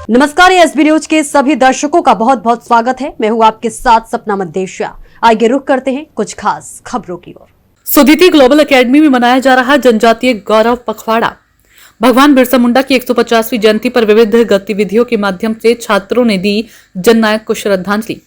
नमस्कार, SB news के सभी दर्शकों का बहुत बहुत स्वागत है। मैं हूं आपके साथ सपना मदेशिया। आइए रुक करते हैं कुछ खास खबरों की ओर। सुदीति ग्लोबल एकेडमी में मनाया जा रहा जनजातीय गौरव पखवाड़ा। भगवान बिरसा मुंडा की 150वीं जयंती पर विविध गतिविधियों के माध्यम से छात्रों ने दी जननायक को श्रद्धांजलि।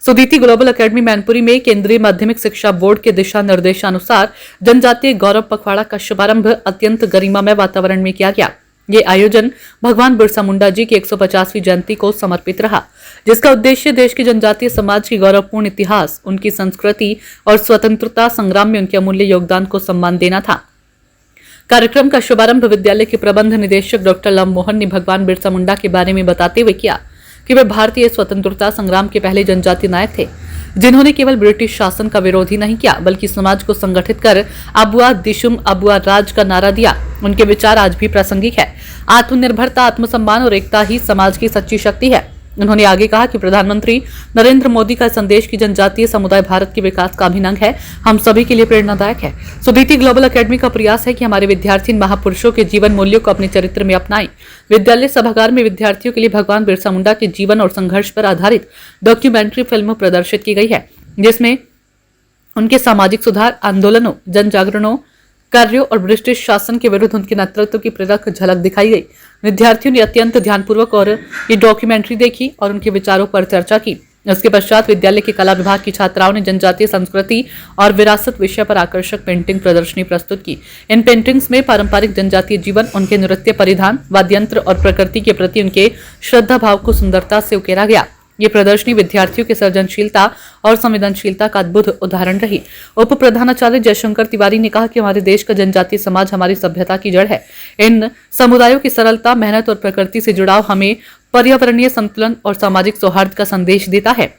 सुदीति ग्लोबल एकेडमी मैनपुरी में केंद्रीय माध्यमिक शिक्षा बोर्ड के दिशा निर्देशानुसार जनजातीय गौरव पखवाड़ा का शुभारंभ अत्यंत गरिमामय वातावरण में किया गया। ये आयोजन भगवान बिरसा मुंडा जी की 150वीं जयंती को समर्पित रहा, जिसका उद्देश्य देश के जनजातीय समाज की गौरवपूर्ण इतिहास, उनकी संस्कृति और स्वतंत्रता संग्राम में उनके अमूल्य योगदान को सम्मान देना था। कार्यक्रम का शुभारंभ विद्यालय के प्रबंध निदेशक डॉक्टर लव मोहन ने भगवान बिरसा मुंडा के बारे में बताते हुए किया कि वे भारतीय स्वतंत्रता संग्राम के पहले जनजातीय नायक थे, जिन्होंने केवल ब्रिटिश शासन का विरोध ही नहीं किया बल्कि समाज को संगठित कर अबुआ दिशुम अबुआ राज का नारा दिया। उनके विचार आज भी प्रासंगिक है। आत्मनिर्भरता, आत्मसम्मान और एकता ही समाज की सच्ची शक्ति है। उन्होंने आगे कहा कि प्रधानमंत्री नरेंद्र मोदी का संदेश की जनजातीय समुदाय भारत के विकास का अभिन्न अंग है, हम सभी के लिए प्रेरणादायक है। सुदीति ग्लोबल एकेडमी का प्रयास है कि हमारे विद्यार्थी इन महापुरुषों के जीवन मूल्यों को अपने चरित्र में अपनाएं। विद्यालय सभागार में विद्यार्थियों के लिए भगवान बिरसा मुंडा के जीवन और संघर्ष पर आधारित डॉक्यूमेंट्री फिल्म प्रदर्शित की गई है, जिसमें उनके सामाजिक सुधार आंदोलनों, जन जागरणों, कार्यों और ब्रिटिश शासन के विरुद्ध उनके नेतृत्व की प्रेरक झलक दिखाई गई। विद्यार्थियों ने अत्यंत ध्यानपूर्वक और ये डॉक्यूमेंट्री देखी और उनके विचारों पर चर्चा की। इसके पश्चात विद्यालय के कला विभाग की छात्राओं ने जनजातीय संस्कृति और विरासत विषय पर आकर्षक पेंटिंग प्रदर्शनी प्रस्तुत की। इन पेंटिंग्स में पारंपरिक जनजातीय जीवन, उनके नृत्य परिधान, वाद्यंत्र और प्रकृति के प्रति उनके श्रद्धा भाव को सुंदरता से उकेरा गया। ये प्रदर्शनी विद्यार्थियों की सृजनशीलता और संवेदनशीलता का अद्भुत उदाहरण रही। उप प्रधानाचार्य जयशंकर तिवारी ने कहा कि हमारे देश का जनजातीय समाज हमारी सभ्यता की जड़ है। इन समुदायों की सरलता, मेहनत और प्रकृति से जुड़ाव हमें पर्यावरणीय संतुलन और सामाजिक सौहार्द का संदेश देता है।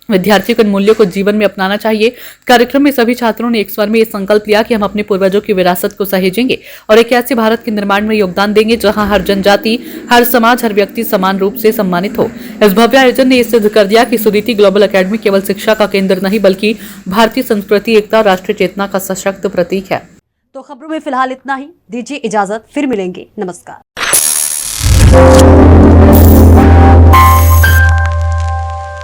विद्यार्थियों को इन मूल्यों को जीवन में अपनाना चाहिए। कार्यक्रम में सभी छात्रों ने एक स्वर में ये संकल्प लिया कि हम अपने पूर्वजों की विरासत को सहेजेंगे और एक ऐसे भारत के निर्माण में योगदान देंगे जहां हर जनजाति, हर समाज, हर व्यक्ति समान रूप से सम्मानित हो। इस भव्य आयोजन ने सिद्ध कर दिया कि सुदीति ग्लोबल एकेडमी केवल शिक्षा का केंद्र नहीं बल्कि भारतीय संस्कृति, एकता और राष्ट्रीय चेतना का सशक्त प्रतीक है। तो खबरों में फिलहाल इतना ही। दीजिए इजाजत, फिर मिलेंगे। नमस्कार।